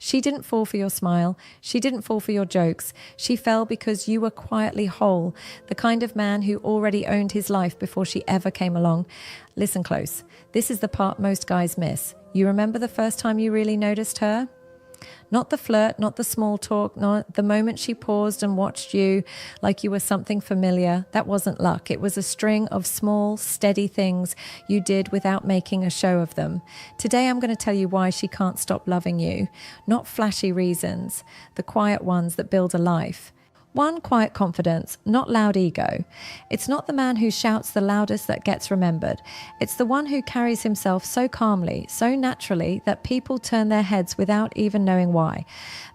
She didn't fall for your smile. She didn't fall for your jokes. She fell because you were quietly whole, the kind of man who already owned his life before she ever came along. Listen close. This is the part most guys miss. You remember the first time you really noticed her? Not the flirt, not the small talk, not the moment she paused and watched you like you were something familiar. That wasn't luck. It was a string of small, steady things you did without making a show of them. Today I'm going to tell you why she can't stop loving you. Not flashy reasons, the quiet ones that build a life. One, quiet confidence, not loud ego. It's not the man who shouts the loudest that gets remembered. It's the one who carries himself so calmly, so naturally that people turn their heads without even knowing why.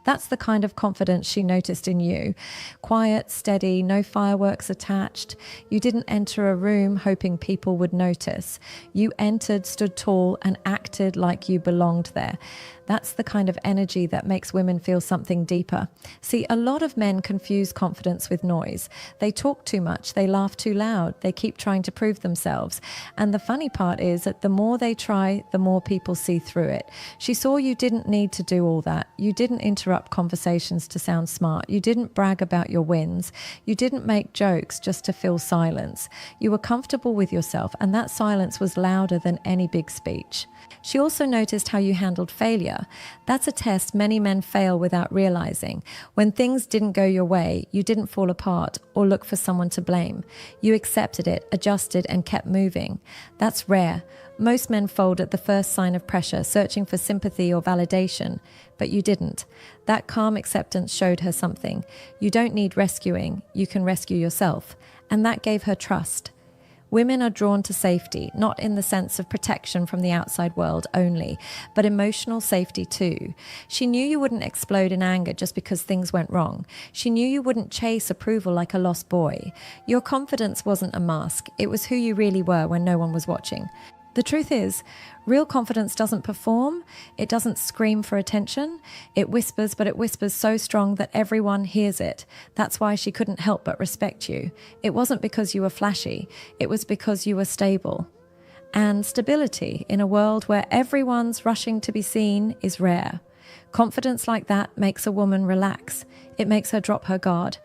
That's the kind of confidence she noticed in you. Quiet, steady, no fireworks attached. You didn't enter a room hoping people would notice. You entered, stood tall, and acted like you belonged there. That's the kind of energy that makes women feel something deeper. See, a lot of men confuse confidence with noise. They talk too much, they laugh too loud, they keep trying to prove themselves. And the funny part is that the more they try, the more people see through it. She saw you didn't need to do all that. You didn't interrupt conversations to sound smart. You didn't brag about your wins. You didn't make jokes just to fill silence. You were comfortable with yourself, and that silence was louder than any big speech. She also noticed how you handled failure. That's a test many men fail without realizing. When things didn't go your way, you didn't fall apart or look for someone to blame. You accepted it, adjusted, and kept moving. That's rare. Most men fold at the first sign of pressure, searching for sympathy or validation, but you didn't. That calm acceptance showed her something. You don't need rescuing, you can rescue yourself. And that gave her trust. Women are drawn to safety, not in the sense of protection from the outside world only, but emotional safety too. She knew you wouldn't explode in anger just because things went wrong. She knew you wouldn't chase approval like a lost boy. Your confidence wasn't a mask. It was who you really were when no one was watching. The truth is, real confidence doesn't perform, it doesn't scream for attention, it whispers, but it whispers so strong that everyone hears it. That's why she couldn't help but respect you. It wasn't because you were flashy, it was because you were stable. And stability in a world where everyone's rushing to be seen is rare. Confidence like that makes a woman relax. It makes her drop her guard.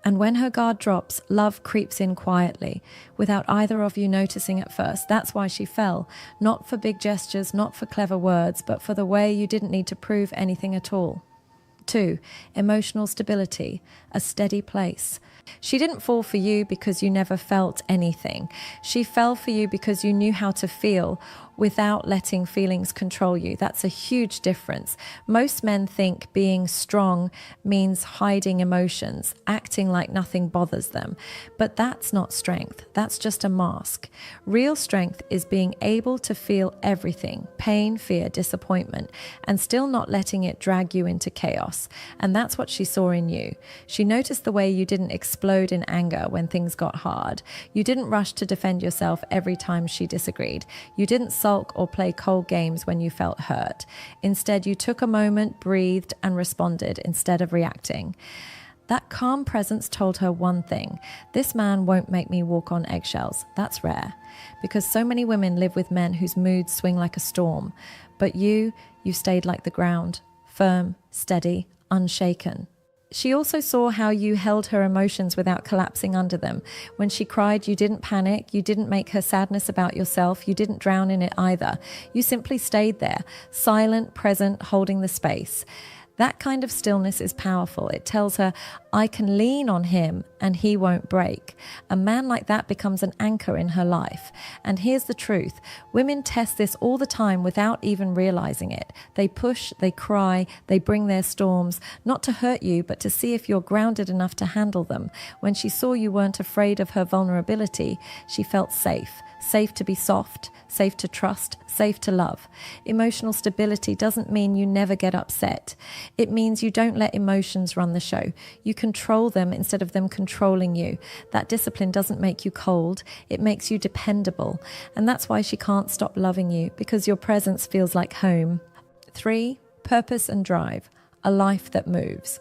And when her guard drops, love creeps in quietly, without either of you noticing at first. That's why she fell. Not for big gestures, not for clever words, but for the way you didn't need to prove anything at all. 2, emotional stability, a steady place. She didn't fall for you because you never felt anything. She fell for you because you knew how to feel without letting feelings control you. That's a huge difference. Most men think being strong means hiding emotions, acting like nothing bothers them. But that's not strength. That's just a mask. Real strength is being able to feel everything, pain, fear, disappointment, and still not letting it drag you into chaos. And that's what she saw in you. She noticed the way you didn't explode in anger when things got hard. You didn't rush to defend yourself every time she disagreed. You didn't sulk or play cold games when you felt hurt. Instead, you took a moment, breathed, and responded instead of reacting. That calm presence told her one thing: this man won't make me walk on eggshells. That's rare, because so many women live with men whose moods swing like a storm. But you stayed like the ground, firm, steady, unshaken. She also saw how you held her emotions without collapsing under them. When she cried, you didn't panic, you didn't make her sadness about yourself, you didn't drown in it either. You simply stayed there, silent, present, holding the space. That kind of stillness is powerful. It tells her, I can lean on him and he won't break. A man like that becomes an anchor in her life. And here's the truth. Women test this all the time without even realizing it. They push, they cry, they bring their storms, not to hurt you, but to see if you're grounded enough to handle them. When she saw you weren't afraid of her vulnerability, she felt safe. Safe to be soft, safe to trust, safe to love. Emotional stability doesn't mean you never get upset. It means you don't let emotions run the show. You control them instead of them controlling you. That discipline doesn't make you cold. It makes you dependable. And that's why she can't stop loving you, because your presence feels like home. 3, purpose and drive, a life that moves.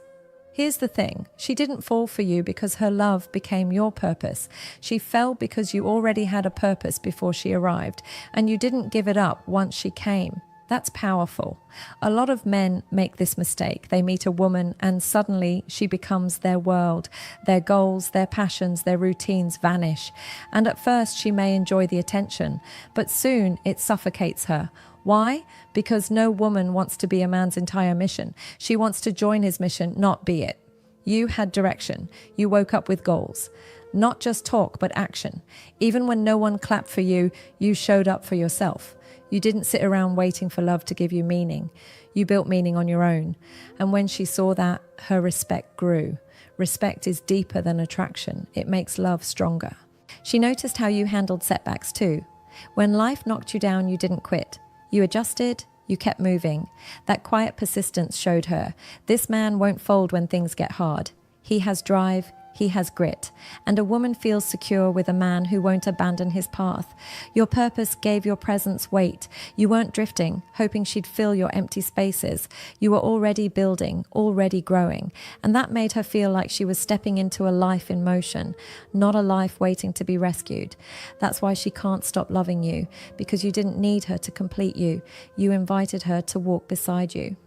Here's the thing, she didn't fall for you because her love became your purpose. She fell because you already had a purpose before she arrived, and you didn't give it up once she came. That's powerful. A lot of men make this mistake. They meet a woman and suddenly she becomes their world. Their goals, their passions, their routines vanish. And at first she may enjoy the attention, but soon it suffocates her. Why? Because no woman wants to be a man's entire mission. She wants to join his mission, not be it. You had direction. You woke up with goals. Not just talk, but action. Even when no one clapped for you, you showed up for yourself. You didn't sit around waiting for love to give you meaning. You built meaning on your own. And when she saw that, her respect grew. Respect is deeper than attraction. It makes love stronger. She noticed how you handled setbacks too. When life knocked you down, you didn't quit. You adjusted, you kept moving. That quiet persistence showed her, this man won't fold when things get hard. He has drive, he has grit, and a woman feels secure with a man who won't abandon his path. Your purpose gave your presence weight. You weren't drifting, hoping she'd fill your empty spaces. You were already building, already growing, and that made her feel like she was stepping into a life in motion, not a life waiting to be rescued. That's why she can't stop loving you, because you didn't need her to complete you. You invited her to walk beside you.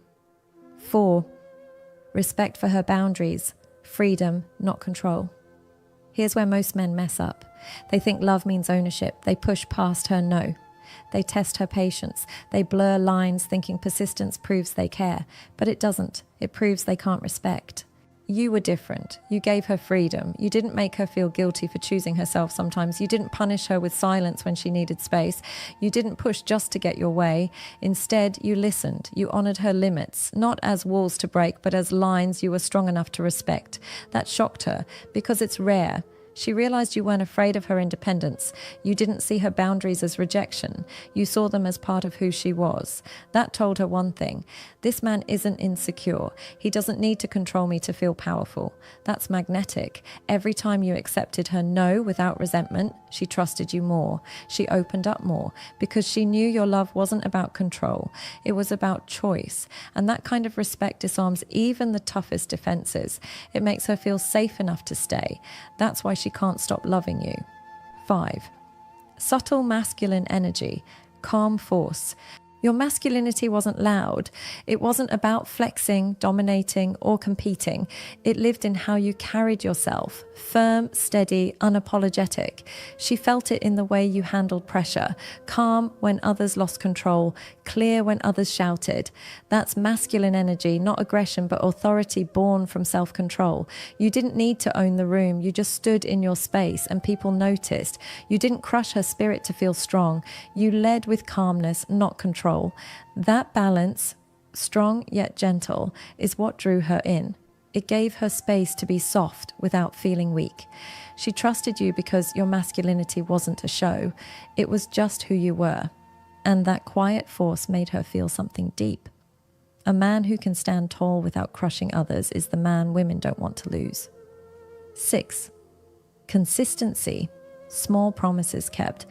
4. Respect for her boundaries. Freedom, not control. Here's where most men mess up. They think love means ownership. They push past her no. They test her patience. They blur lines thinking persistence proves they care. But it doesn't. It proves they can't respect. You were different. You gave her freedom. You didn't make her feel guilty for choosing herself sometimes. You didn't punish her with silence when she needed space. You didn't push just to get your way. Instead, you listened. You honored her limits, not as walls to break, but as lines you were strong enough to respect. That shocked her because it's rare. She realized you weren't afraid of her independence. You didn't see her boundaries as rejection. You saw them as part of who she was. That told her one thing. This man isn't insecure. He doesn't need to control me to feel powerful. That's magnetic. Every time you accepted her no without resentment, she trusted you more. She opened up more because she knew your love wasn't about control. It was about choice. And that kind of respect disarms even the toughest defenses. It makes her feel safe enough to stay. That's why she can't stop loving you. 5. Subtle masculine energy, calm force. Your masculinity wasn't loud. It wasn't about flexing, dominating, or competing. It lived in how you carried yourself, firm, steady, unapologetic. She felt it in the way you handled pressure, calm when others lost control, clear when others shouted. That's masculine energy, not aggression, but authority born from self-control. You didn't need to own the room. You just stood in your space and people noticed. You didn't crush her spirit to feel strong. You led with calmness, not control. That balance, strong yet gentle, is what drew her in. It gave her space to be soft without feeling weak. She trusted you because your masculinity wasn't a show. It was just who you were. And that quiet force made her feel something deep. A man who can stand tall without crushing others is the man women don't want to lose. 6. Consistency, small promises kept.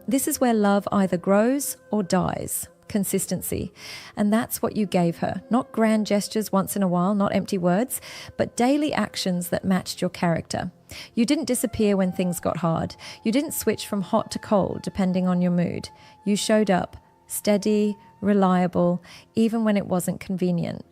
This is where love either grows or dies. Consistency. And that's what you gave her. Not grand gestures once in a while, not empty words, but daily actions that matched your character. You didn't disappear when things got hard. You didn't switch from hot to cold depending on your mood. You showed up, steady, reliable, even when it wasn't convenient.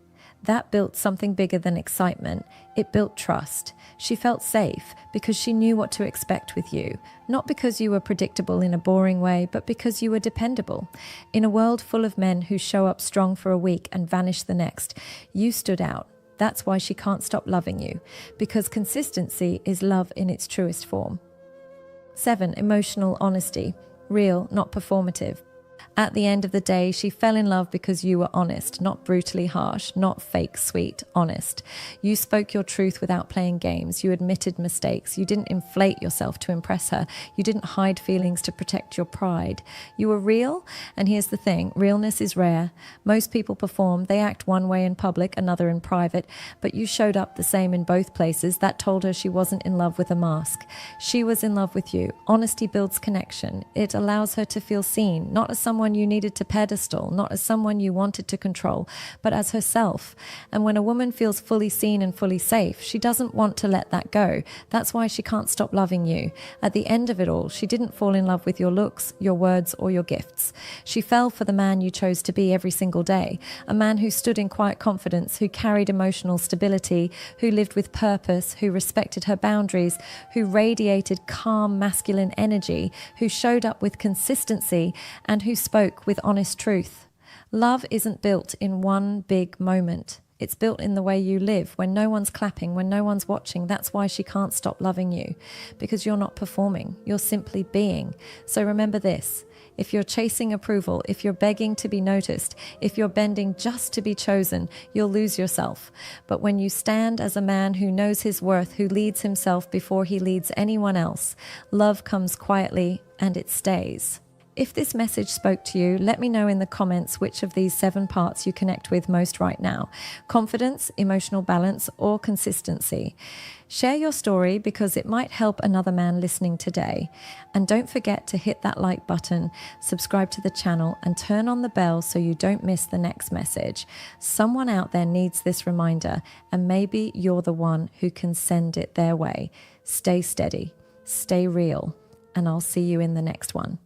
That built something bigger than excitement. It built trust. She felt safe because she knew what to expect with you. Not because you were predictable in a boring way, but because you were dependable. In a world full of men who show up strong for a week and vanish the next, you stood out. That's why she can't stop loving you, because consistency is love in its truest form. 7. Emotional honesty. Real, not performative. At the end of the day, she fell in love because you were honest, not brutally harsh, not fake sweet, honest. You spoke your truth without playing games. You admitted mistakes. You didn't inflate yourself to impress her. You didn't hide feelings to protect your pride. You were real, and here's the thing, realness is rare. Most people perform. They act one way in public, another in private, but you showed up the same in both places. That told her she wasn't in love with a mask. She was in love with you. Honesty builds connection. It allows her to feel seen, not as someone someone you needed to pedestal, not as someone you wanted to control, but as herself. And when a woman feels fully seen and fully safe, she doesn't want to let that go. That's why she can't stop loving you. At the end of it all, she didn't fall in love with your looks, your words, or your gifts. She fell for the man you chose to be every single day, a man who stood in quiet confidence, who carried emotional stability, who lived with purpose, who respected her boundaries, who radiated calm masculine energy, who showed up with consistency, and who spoke with honest truth. Love isn't built in one big moment. It's built in the way you live, when no one's clapping, when no one's watching. That's why she can't stop loving you, because you're not performing, you're simply being. So remember this. If you're chasing approval, if you're begging to be noticed, if you're bending just to be chosen, you'll lose yourself. But when you stand as a man who knows his worth, who leads himself before he leads anyone else, love comes quietly and it stays. If this message spoke to you, let me know in the comments which of these 7 parts you connect with most right now. Confidence, emotional balance, or consistency. Share your story because it might help another man listening today. And don't forget to hit that like button, subscribe to the channel, and turn on the bell so you don't miss the next message. Someone out there needs this reminder, and maybe you're the one who can send it their way. Stay steady, stay real, and I'll see you in the next one.